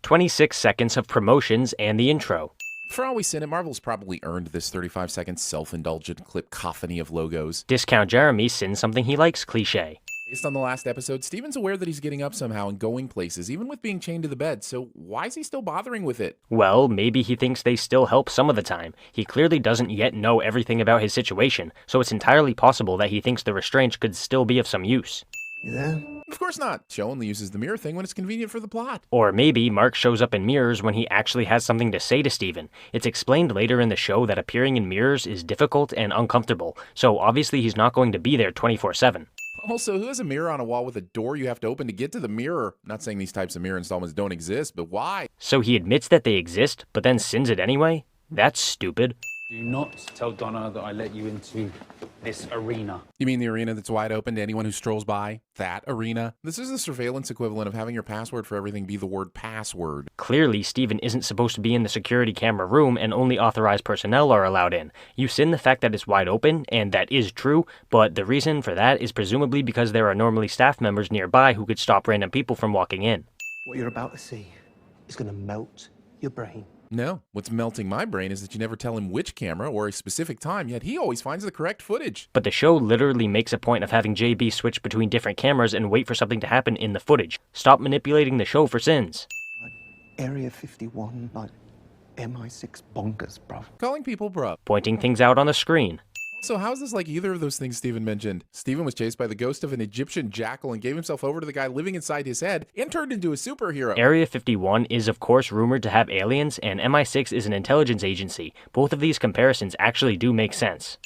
26 seconds of promotions and the intro. For all we sin it, Marvel's probably earned this 35-second self-indulgent clip-cacophony of logos. Discount Jeremy sins something he likes cliche. Based on the last episode, Steven's aware that he's getting up somehow and going places, even with being chained to the bed, so why is he still bothering with it? Well, maybe he thinks they still help some of the time. He clearly doesn't yet know everything about his situation, so it's entirely possible that he thinks the restraints could still be of some use. You there? Of course not. Joe only uses the mirror thing when it's convenient for the plot. Or maybe Mark shows up in mirrors when he actually has something to say to Steven. It's explained later in the show that appearing in mirrors is difficult and uncomfortable, so obviously he's not going to be there 24/7. Also, who has a mirror on a wall with a door you have to open to get to the mirror? I'm not saying these types of mirror installments don't exist, but why? So he admits that they exist, but then sins it anyway? That's stupid. Do not tell Donna that I let you into this arena. You mean the arena that's wide open to anyone who strolls by? That arena? This is the surveillance equivalent of having your password for everything be the word password. Clearly, Steven isn't supposed to be in the security camera room and only authorized personnel are allowed in. You sin the fact that it's wide open, and that is true, but the reason for that is presumably because there are normally staff members nearby who could stop random people from walking in. What you're about to see is going to melt your brain. No, what's melting my brain is that you never tell him which camera or a specific time, yet he always finds the correct footage. But the show literally makes a point of having JB switch between different cameras and wait for something to happen in the footage. Stop manipulating the show for sins. Area 51, like MI6 bonkers, bruv. Calling people bruh. Pointing things out on the screen. So how's this like either of those things Steven mentioned? Steven was chased by the ghost of an Egyptian jackal and gave himself over to the guy living inside his head and turned into a superhero. Area 51 is of course rumored to have aliens, and MI6 is an intelligence agency. Both of these comparisons actually do make sense.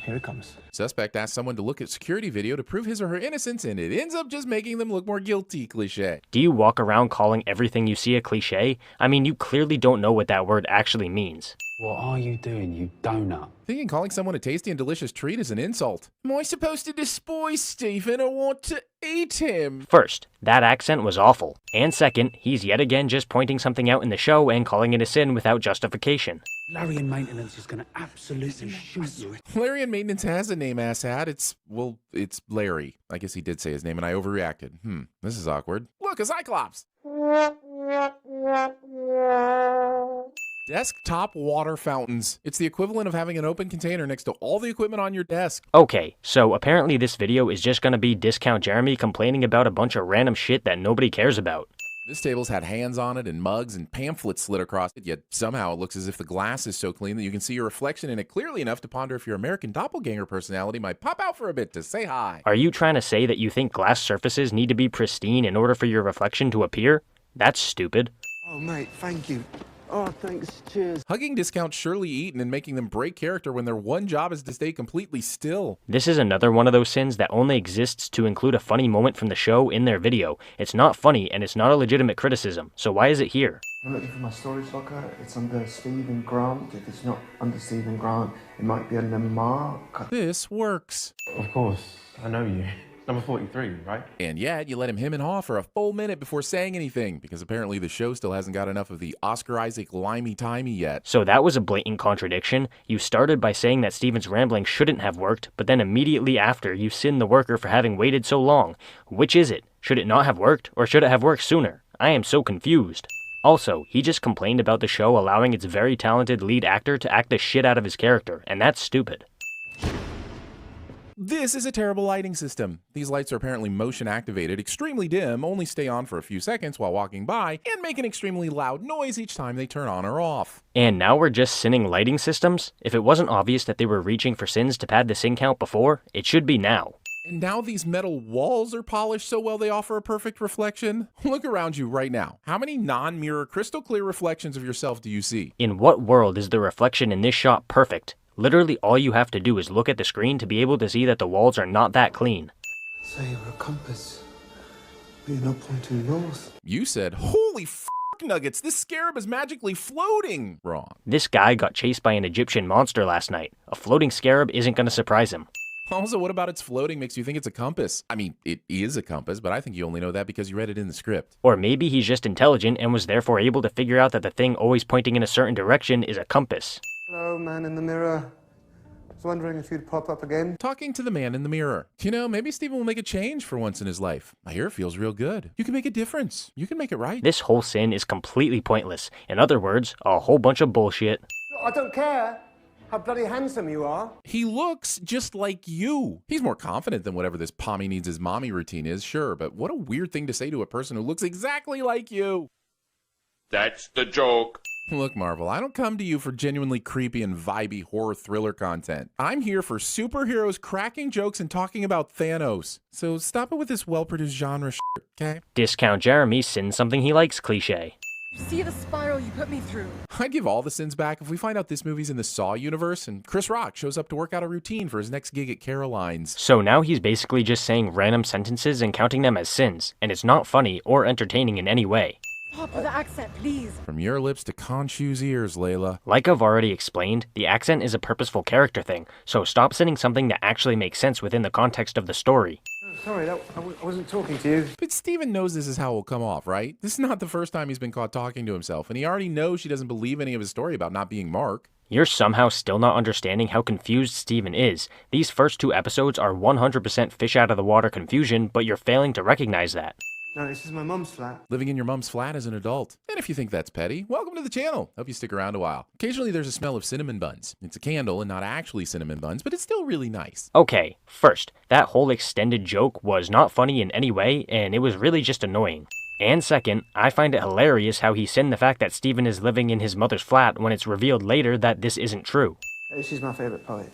Here it comes. Suspect asks someone to look at security video to prove his or her innocence, and it ends up just making them look more guilty, cliche. Do you walk around calling everything you see a cliche? I mean, you clearly don't know what that word actually means. What are you doing, you donut? Thinking calling someone a tasty and delicious treat is an insult. Am I supposed to despise Steven or want to eat him? First, that accent was awful. And second, he's yet again just pointing something out in the show and calling it a sin without justification. Larry in maintenance is going to absolutely shoot you. Larry in maintenance has a name, asshat. It's Larry. I guess he did say his name and I overreacted. This is awkward. Look, a Cyclops! Desktop water fountains. It's the equivalent of having an open container next to all the equipment on your desk. Okay, so apparently this video is just gonna be Discount Jeremy complaining about a bunch of random shit that nobody cares about. This table's had hands on it and mugs and pamphlets slid across it, yet somehow it looks as if the glass is so clean that you can see your reflection in it clearly enough to ponder if your American doppelganger personality might pop out for a bit to say hi. Are you trying to say that you think glass surfaces need to be pristine in order for your reflection to appear? That's stupid. Oh, mate, thank you. Oh, thanks. Cheers. Hugging discounts surely eaten and making them break character when their one job is to stay completely still. This is another one of those sins that only exists to include a funny moment from the show in their video. It's not funny and it's not a legitimate criticism, so why is it here? I'm looking for my storage locker. It's under Stephen Grant. If it's not under Stephen Grant, it might be under Mark. This works. Of course, I know you. Number 43, right? And yet, you let him and haw for a full minute before saying anything, because apparently the show still hasn't got enough of the Oscar Isaac limey-timey yet. So that was a blatant contradiction. You started by saying that Steven's rambling shouldn't have worked, but then immediately after, you sin the worker for having waited so long. Which is it? Should it not have worked, or should it have worked sooner? I am so confused. Also, he just complained about the show allowing its very talented lead actor to act the shit out of his character, and that's stupid. This is a terrible lighting system. These lights are apparently motion activated, extremely dim, only stay on for a few seconds while walking by, and make an extremely loud noise each time they turn on or off. And now we're just sinning lighting systems? If it wasn't obvious that they were reaching for sins to pad the sin count before, it should be now. And now these metal walls are polished so well they offer a perfect reflection? Look around you right now. How many non-mirror crystal clear reflections of yourself do you see? In what world is the reflection in this shot perfect? Literally all you have to do is look at the screen to be able to see that the walls are not that clean. So you're a compass, but you're not pointing north. You said, holy f*** nuggets, this scarab is magically floating! Wrong. This guy got chased by an Egyptian monster last night. A floating scarab isn't gonna surprise him. Also, what about its floating makes you think it's a compass? I mean, it is a compass, but I think you only know that because you read it in the script. Or maybe he's just intelligent and was therefore able to figure out that the thing always pointing in a certain direction is a compass. Hello, man in the mirror. was wondering if you'd pop up again. Talking to the man in the mirror. You know, maybe Steven will make a change for once in his life. I hear it feels real good. You can make a difference. You can make it right. This whole sin is completely pointless. In other words, a whole bunch of bullshit. I don't care how bloody handsome you are. He looks just like you. He's more confident than whatever this Pommy needs his mommy routine is, sure, but what a weird thing to say to a person who looks exactly like you. That's the joke. Look, Marvel, I don't come to you for genuinely creepy and vibey horror thriller content. I'm here for superheroes cracking jokes and talking about Thanos. So stop it with this well-produced genre shit, okay? Discount Jeremy sins something he likes cliche. See the spiral you put me through. I'd give all the sins back if we find out this movie's in the Saw universe and Chris Rock shows up to work out a routine for his next gig at Caroline's. So now he's basically just saying random sentences and counting them as sins, and it's not funny or entertaining in any way. Pop with the accent, please. From your lips to Khonshu's ears, Layla. Like I've already explained, the accent is a purposeful character thing, so stop sending something that actually makes sense within the context of the story. Sorry, I wasn't talking to you. But Steven knows this is how it will come off, right? This is not the first time he's been caught talking to himself, and he already knows she doesn't believe any of his story about not being Mark. You're somehow still not understanding how confused Steven is. These first 2 episodes are 100% fish out of the water confusion, but you're failing to recognize that. No, this is my mum's flat. Living in your mom's flat as an adult. And if you think that's petty, welcome to the channel. Hope you stick around a while. Occasionally there's a smell of cinnamon buns. It's a candle and not actually cinnamon buns, but it's still really nice. Okay, first, that whole extended joke was not funny in any way, and it was really just annoying. And second, I find it hilarious how he sinned the fact that Steven is living in his mother's flat when it's revealed later that this isn't true. She's my favorite poet.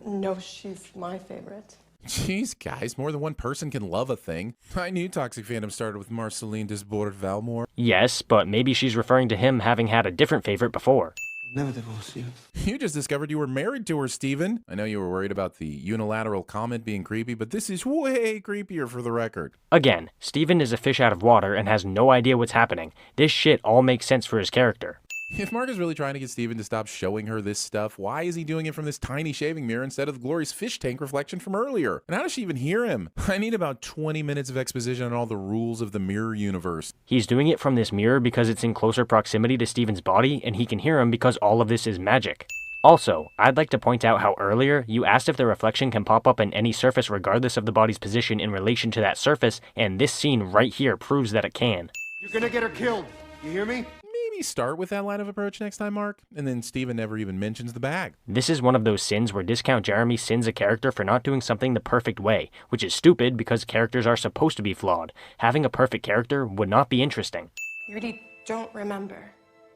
No, she's my favorite. Jeez, guys, more than one person can love a thing. I knew Toxic Fandom started with Marceline Desbordes Valmore. Yes, but maybe she's referring to him having had a different favorite before. I'll never divorce you. You just discovered you were married to her, Steven. I know you were worried about the unilateral comment being creepy, but this is way creepier for the record. Again, Steven is a fish out of water and has no idea what's happening. This shit all makes sense for his character. If Mark is really trying to get Steven to stop showing her this stuff, why is he doing it from this tiny shaving mirror instead of the glorious fish tank reflection from earlier? And how does she even hear him? I need about 20 minutes of exposition on all the rules of the mirror universe. He's doing it from this mirror because it's in closer proximity to Steven's body, and he can hear him because all of this is magic. Also, I'd like to point out how earlier you asked if the reflection can pop up in any surface regardless of the body's position in relation to that surface, and this scene right here proves that it can. You're gonna get her killed. You hear me? Maybe start with that line of approach next time, Mark, and then Steven never even mentions the bag. This is one of those sins where Discount Jeremy sins a character for not doing something the perfect way, which is stupid because characters are supposed to be flawed. Having a perfect character would not be interesting. You really don't remember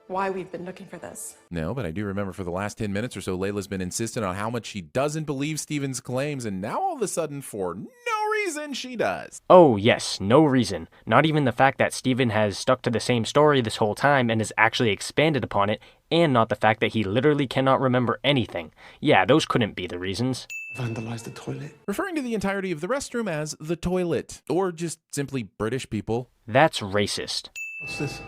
why we've been looking for this. No, but I do remember for the last 10 minutes or so, Layla's been insistent on how much she doesn't believe Steven's claims, and now all of a sudden, for no reason, she does. Oh yes, no reason. Not even the fact that Steven has stuck to the same story this whole time and has actually expanded upon it, and not the fact that he literally cannot remember anything. Yeah, those couldn't be the reasons. Vandalized the toilet. Referring to the entirety of the restroom as the toilet, or just simply British people. That's racist. What's this?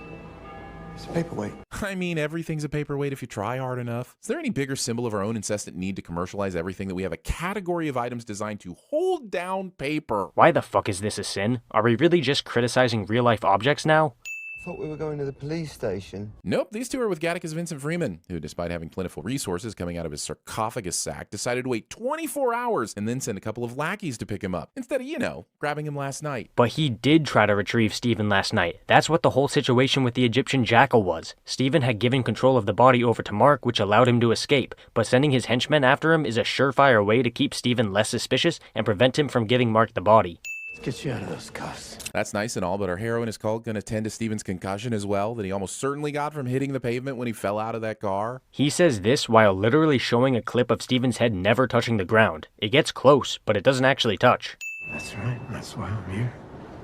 It's a paperweight. I mean, everything's a paperweight if you try hard enough. Is there any bigger symbol of our own incessant need to commercialize everything that we have a category of items designed to hold down paper? Why the fuck is this a sin? Are we really just criticizing real-life objects now? I thought we were going to the police station. Nope, these two are with Gattaca's Vincent Freeman, who, despite having plentiful resources coming out of his sarcophagus sack, decided to wait 24 hours and then send a couple of lackeys to pick him up, instead of, grabbing him last night. But he did try to retrieve Steven last night. That's what the whole situation with the Egyptian jackal was. Steven had given control of the body over to Mark, which allowed him to escape, but sending his henchmen after him is a surefire way to keep Steven less suspicious and prevent him from giving Mark the body. Let's get you out of those cuffs. That's nice and all, but our hero and his cult gonna tend to Steven's concussion as well that he almost certainly got from hitting the pavement when he fell out of that car? He says this while literally showing a clip of Steven's head never touching the ground. It gets close, but it doesn't actually touch. That's right. That's why I'm here.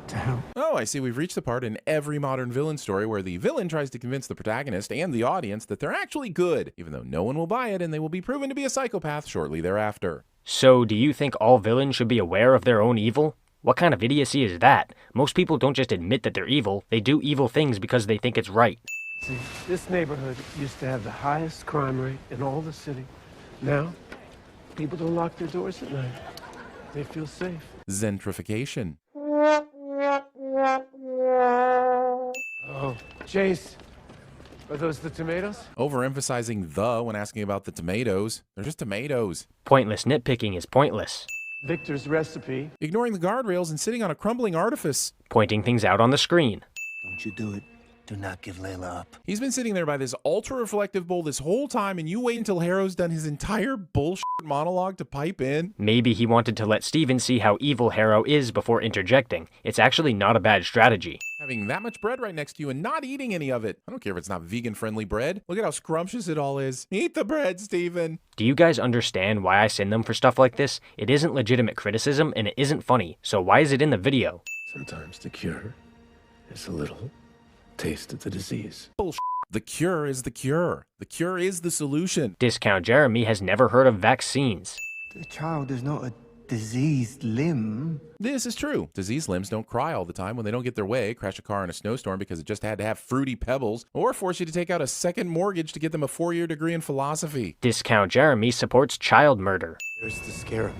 To help. Oh, I see. We've reached the part in every modern villain story where the villain tries to convince the protagonist and the audience that they're actually good, even though no one will buy it and they will be proven to be a psychopath shortly thereafter. So, do you think all villains should be aware of their own evil? What kind of idiocy is that? Most people don't just admit that they're evil, they do evil things because they think it's right. See, this neighborhood used to have the highest crime rate in all the city. Now, people don't lock their doors at night. They feel safe. Gentrification. Oh, Chase, Are those the tomatoes? Overemphasizing the when asking about the tomatoes. They're just tomatoes. Pointless nitpicking is pointless. Victor's recipe. Ignoring the guardrails and sitting on a crumbling artifice. Pointing things out on the screen. Don't you do it. Do not give Layla up. He's been sitting there by this ultra-reflective bowl this whole time, and you wait until Harrow's done his entire bullshit monologue to pipe in? Maybe he wanted to let Steven see how evil Harrow is before interjecting. It's actually not a bad strategy. Having that much bread right next to you and not eating any of it. I don't care if it's not vegan-friendly bread. Look at how scrumptious it all is. Eat the bread, Steven. Do you guys understand why I send them for stuff like this? It isn't legitimate criticism, and it isn't funny, so why is it in the video? Sometimes the cure is a little taste of the disease. Bullshit. The cure is the cure. The cure is the solution. Discount Jeremy has never heard of vaccines. The child is not a diseased limb. This is true. Diseased limbs don't cry all the time when they don't get their way, crash a car in a snowstorm because it just had to have fruity pebbles, or force you to take out a second mortgage to get them a 4-year degree in philosophy. Discount Jeremy supports child murder. There's the scarab.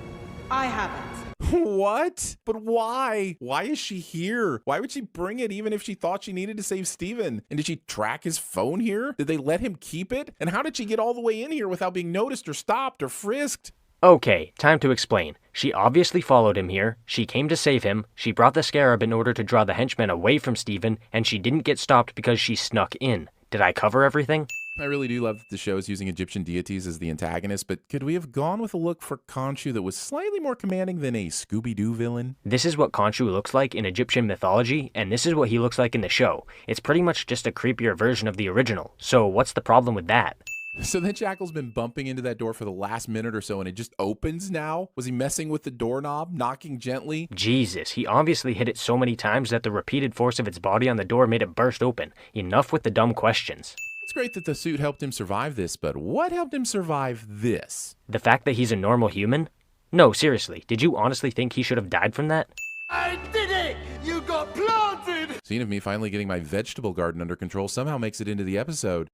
I haven't. What? But why? Why is she here? Why would she bring it even if she thought she needed to save Steven? And did she track his phone here? Did they let him keep it? And how did she get all the way in here without being noticed or stopped or frisked? Okay, time to explain. She obviously followed him here, she came to save him, she brought the scarab in order to draw the henchmen away from Steven, and she didn't get stopped because she snuck in. Did I cover everything? I really do love that the show is using Egyptian deities as the antagonist, but could we have gone with a look for Khonshu that was slightly more commanding than a Scooby-Doo villain? This is what Khonshu looks like in Egyptian mythology, and this is what he looks like in the show. It's pretty much just a creepier version of the original, so what's the problem with that? So then Jackal's been bumping into that door for the last minute or so and it just opens now? Was he messing with the doorknob, knocking gently? Jesus, he obviously hit it so many times that the repeated force of its body on the door made it burst open. Enough with the dumb questions. It's great that the suit helped him survive this, but what helped him survive this? The fact that he's a normal human? No, seriously, did you honestly think he should have died from that? I did it! You got planted! Scene of me finally getting my vegetable garden under control somehow makes it into the episode.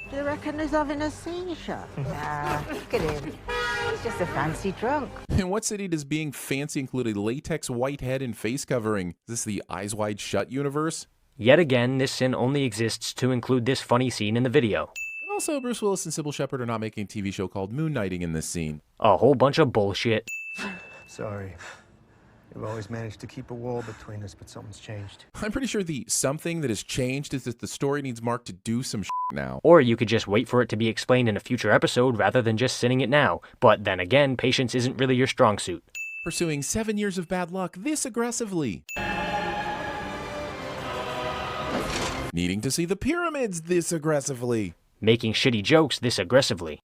Do you reckon he's having a seizure? Nah, look at him. He's just a fancy drunk. In what city does being fancy include a latex white head and face covering? Is this the Eyes Wide Shut universe? Yet again, this sin only exists to include this funny scene in the video. And also, Bruce Willis and Sybil Shepherd are not making a TV show called Moon Knighting in this scene. A whole bunch of bullshit. Sorry. We've always managed to keep a wall between us, but something's changed. I'm pretty sure the something that has changed is that the story needs Mark to do some now. Or you could just wait for it to be explained in a future episode rather than just sitting it now. But then again, patience isn't really your strong suit. Pursuing 7 years of bad luck this aggressively. Needing to see the pyramids this aggressively. Making shitty jokes this aggressively.